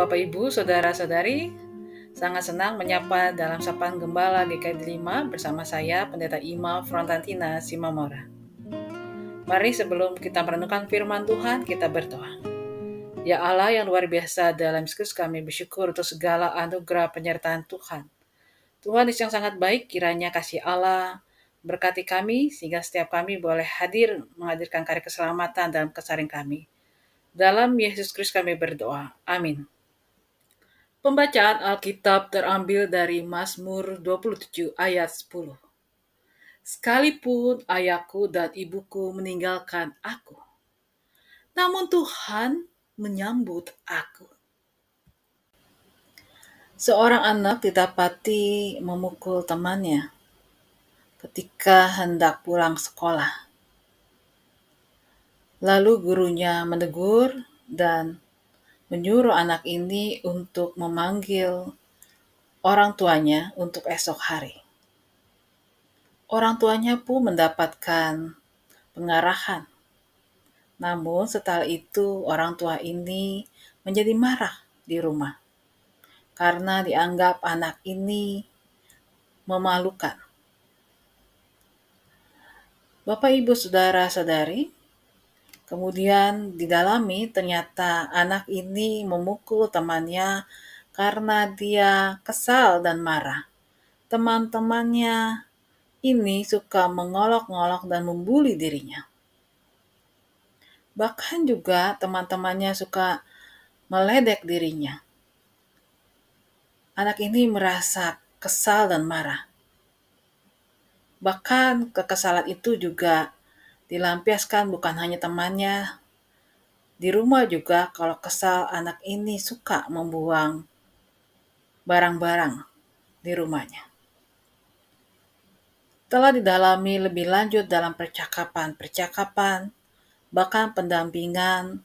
Bapak Ibu, Saudara-saudari, sangat senang menyapa dalam sapaan Gembala GKI 5 bersama saya, Pendeta Ima Frontantina Simamora. Mari sebelum kita merenungkan firman Tuhan, kita berdoa. Ya Allah yang luar biasa, dalam Kristus kami bersyukur untuk segala anugerah penyertaan Tuhan. Tuhan yang sangat baik, kiranya kasih Allah berkati kami, sehingga setiap kami boleh menghadirkan karya keselamatan dalam keseharian kami. Dalam Yesus Kristus kami berdoa. Amin. Pembacaan Alkitab terambil dari Mazmur 27 ayat 10. Sekalipun ayahku dan ibuku meninggalkan aku, namun Tuhan menyambut aku. Seorang anak didapati memukul temannya ketika hendak pulang sekolah. Lalu gurunya menegur dan menyuruh anak ini untuk memanggil orang tuanya untuk esok hari. Orang tuanya pun mendapatkan pengarahan. Namun setelah itu orang tua ini menjadi marah di rumah karena dianggap anak ini memalukan. Bapak, Ibu, Saudara-saudari, kemudian didalami ternyata anak ini memukul temannya karena dia kesal dan marah. Teman-temannya ini suka mengolok-ngolok dan membuli dirinya. Bahkan juga teman-temannya suka meledek dirinya. Anak ini merasa kesal dan marah. Bahkan kekesalan itu juga dilampiaskan bukan hanya temannya. Di rumah juga kalau kesal, anak ini suka membuang barang-barang di rumahnya. Telah didalami lebih lanjut dalam percakapan, bahkan pendampingan,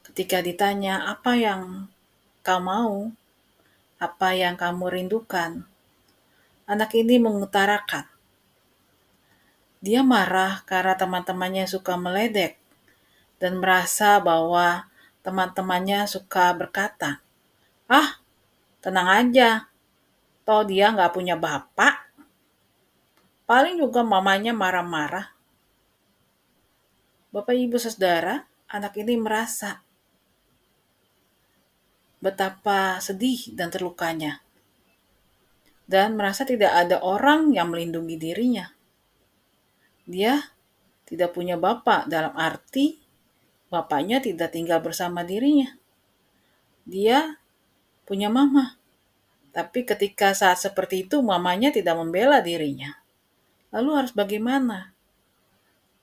ketika ditanya apa yang kau mau, apa yang kamu rindukan, anak ini mengutarakan. Dia marah karena teman-temannya suka meledek dan merasa bahwa teman-temannya suka berkata, "Ah, tenang aja, toh dia nggak punya bapak. Paling juga mamanya marah-marah." Bapak, Ibu, Saudara, anak ini merasa betapa sedih dan terlukanya, dan merasa tidak ada orang yang melindungi dirinya. Dia tidak punya bapak, dalam arti bapaknya tidak tinggal bersama dirinya. Dia punya mama, tapi ketika saat seperti itu mamanya tidak membela dirinya. Lalu harus bagaimana?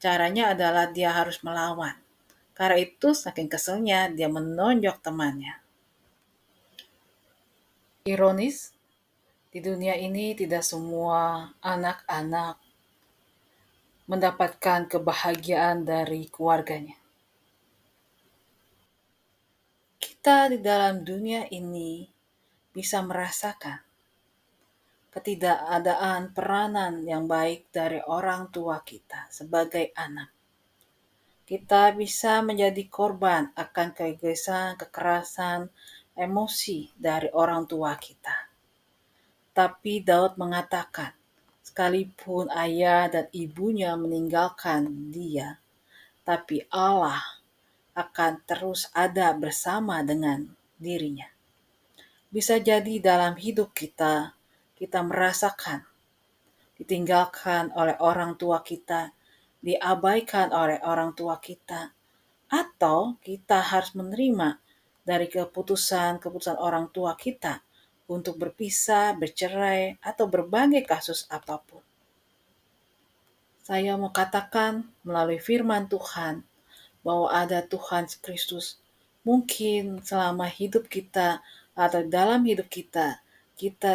Caranya adalah dia harus melawan. Karena itu saking keselnya dia menonjok temannya. Ironis, di dunia ini tidak semua anak-anak mendapatkan kebahagiaan dari keluarganya. Kita di dalam dunia ini bisa merasakan ketidakadaan peranan yang baik dari orang tua kita sebagai anak. Kita bisa menjadi korban akan keegoisan, kekerasan, emosi dari orang tua kita. Tapi Daud mengatakan, sekalipun ayah dan ibunya meninggalkan dia, tapi Allah akan terus ada bersama dengan dirinya. Bisa jadi dalam hidup kita merasakan ditinggalkan oleh orang tua kita, diabaikan oleh orang tua kita, atau kita harus menerima dari keputusan orang tua kita untuk berpisah, bercerai, atau berbagai kasus apapun. Saya mau katakan melalui firman Tuhan bahwa ada Tuhan Kristus. Mungkin selama hidup kita atau dalam hidup kita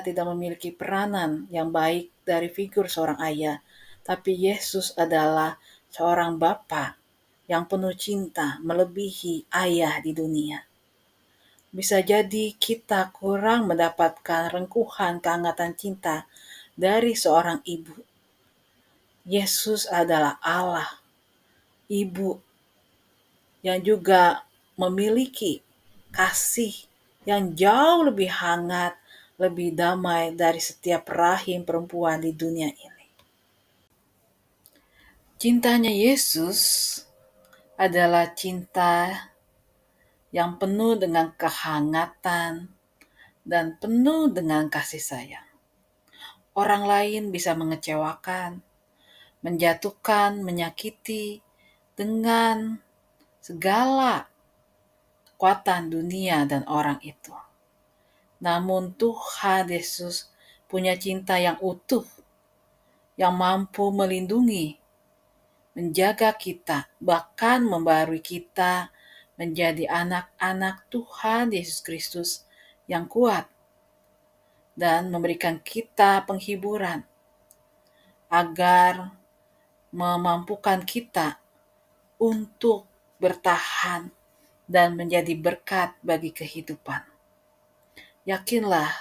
tidak memiliki peranan yang baik dari figur seorang ayah, tapi Yesus adalah seorang Bapa yang penuh cinta melebihi ayah di dunia. Bisa jadi kita kurang mendapatkan rengkuhan kehangatan cinta dari seorang ibu. Yesus adalah Allah, ibu yang juga memiliki kasih yang jauh lebih hangat, lebih damai dari setiap rahim perempuan di dunia ini. Cintanya Yesus adalah cinta yang penuh dengan kehangatan dan penuh dengan kasih sayang. Orang lain bisa mengecewakan, menjatuhkan, menyakiti dengan segala kekuatan dunia dan orang itu. Namun Tuhan Yesus punya cinta yang utuh, yang mampu melindungi, menjaga kita, bahkan membarui kita menjadi anak-anak Tuhan Yesus Kristus yang kuat dan memberikan kita penghiburan agar memampukan kita untuk bertahan dan menjadi berkat bagi kehidupan. Yakinlah,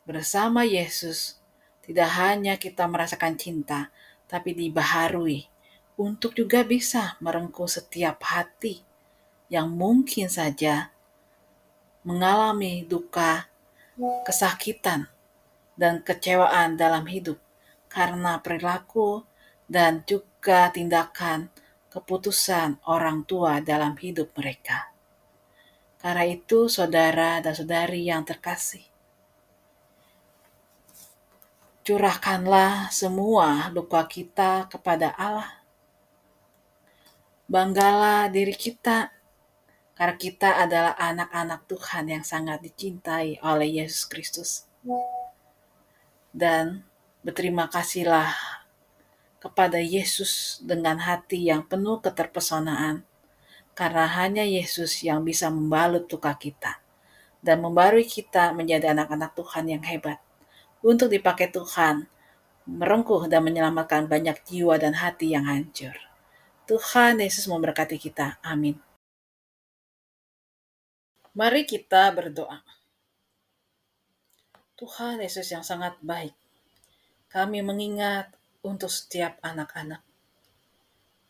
bersama Yesus tidak hanya kita merasakan cinta, tapi dibaharui untuk juga bisa merengkuh setiap hati yang mungkin saja mengalami duka, kesakitan, dan kecewaan dalam hidup karena perilaku dan juga tindakan keputusan orang tua dalam hidup mereka. Karena itu, saudara dan saudari yang terkasih, curahkanlah semua duka kita kepada Allah. Banggalah diri kita, karena kita adalah anak-anak Tuhan yang sangat dicintai oleh Yesus Kristus. Dan berterima kasihlah kepada Yesus dengan hati yang penuh keterpesonaan, karena hanya Yesus yang bisa membalut luka kita dan membarui kita menjadi anak-anak Tuhan yang hebat untuk dipakai Tuhan merengkuh dan menyelamatkan banyak jiwa dan hati yang hancur. Tuhan Yesus memberkati kita. Amin. Mari kita berdoa. Tuhan Yesus yang sangat baik, kami mengingat untuk setiap anak-anak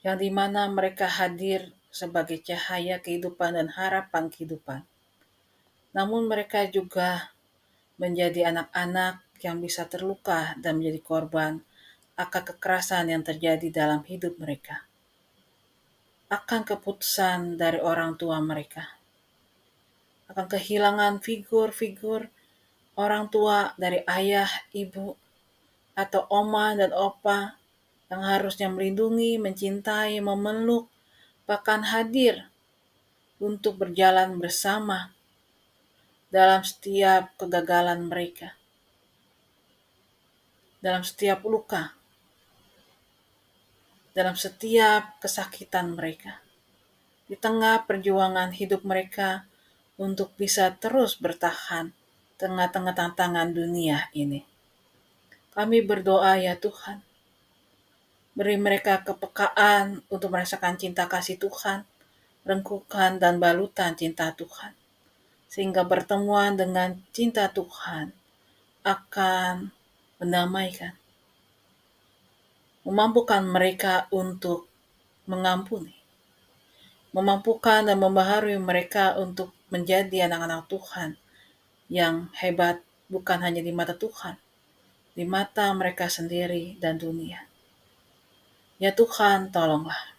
yang dimana mereka hadir sebagai cahaya kehidupan dan harapan kehidupan. Namun mereka juga menjadi anak-anak yang bisa terluka dan menjadi korban akan kekerasan yang terjadi dalam hidup mereka, akan keputusan dari orang tua mereka, akan kehilangan figur-figur orang tua dari ayah, ibu, atau oma dan opa yang harusnya melindungi, mencintai, memeluk, bahkan hadir untuk berjalan bersama dalam setiap kegagalan mereka, dalam setiap luka, dalam setiap kesakitan mereka, di tengah perjuangan hidup mereka untuk bisa terus bertahan tengah-tengah tantangan dunia ini. Kami berdoa ya Tuhan, beri mereka kepekaan untuk merasakan cinta kasih Tuhan, rengkukan dan balutan cinta Tuhan, sehingga pertemuan dengan cinta Tuhan akan mendamaikan, memampukan mereka untuk mengampuni, memampukan dan membaharui mereka untuk menjadi anak-anak Tuhan yang hebat, bukan hanya di mata Tuhan, di mata mereka sendiri dan dunia. Ya Tuhan, tolonglah.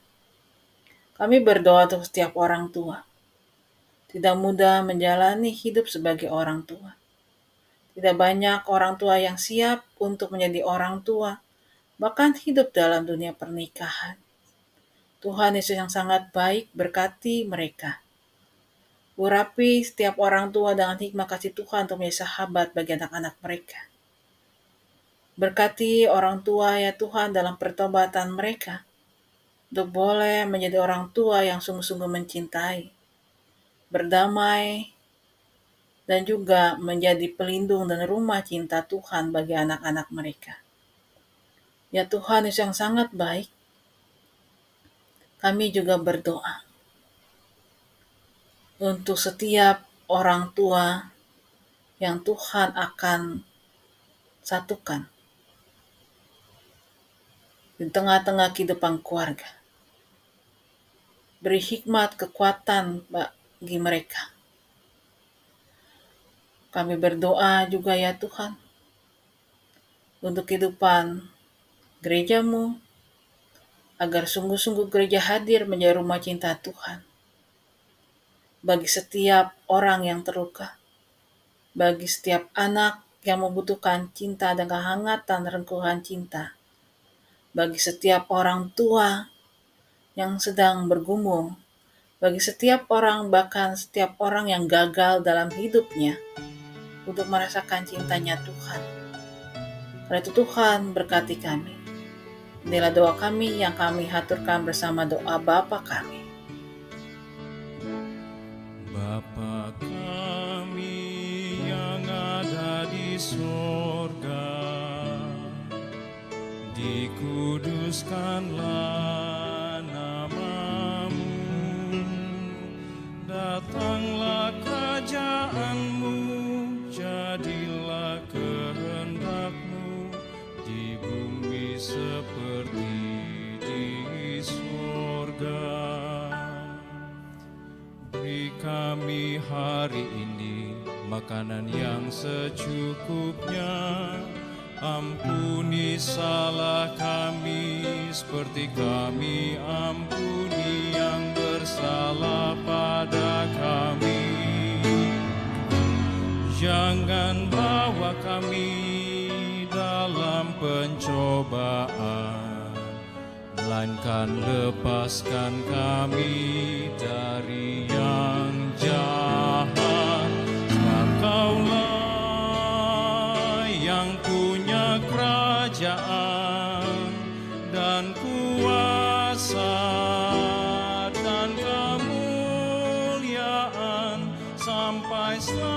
Kami berdoa untuk setiap orang tua. Tidak mudah menjalani hidup sebagai orang tua. Tidak banyak orang tua yang siap untuk menjadi orang tua, bahkan hidup dalam dunia pernikahan. Tuhan Yesus yang sangat baik berkati mereka. Urapi setiap orang tua dengan hikmah kasih Tuhan untuk menjadi sahabat bagi anak-anak mereka. Berkati orang tua ya Tuhan dalam pertobatan mereka, untuk boleh menjadi orang tua yang sungguh-sungguh mencintai, berdamai, dan juga menjadi pelindung dan rumah cinta Tuhan bagi anak-anak mereka. Ya Tuhan Yesus yang sangat baik, kami juga berdoa untuk setiap orang tua yang Tuhan akan satukan di tengah-tengah kehidupan keluarga. Beri hikmat, kekuatan bagi mereka Kami berdoa juga ya Tuhan, untuk kehidupan gerejamu, agar sungguh-sungguh gereja hadir menjadi rumah cinta Tuhan. Bagi setiap orang yang terluka, bagi setiap anak yang membutuhkan cinta dan kehangatan rengkuhan cinta, bagi setiap orang tua yang sedang bergumul, bagi setiap orang, bahkan setiap orang yang gagal dalam hidupnya untuk merasakan cintanya Tuhan. Karena itu Tuhan berkati kami. Inilah doa kami yang kami haturkan bersama doa Bapa kami. Bapa kami yang ada di sorga, dikuduskanlah namamu, datanglah kerajaan-Mu, jadilah kehendak-Mu di bumi seperti di sorga. Beri kami hari ini makanan yang secukupnya. Ampuni salah kami seperti kami ampuni yang bersalah pada kami. Jangan bawa kami dalam pencobaan, melainkan lepaskan kami dari yang jahat. Sebab Kaulah yang punya kerajaan dan kuasa dan kemuliaan sampai selamanya.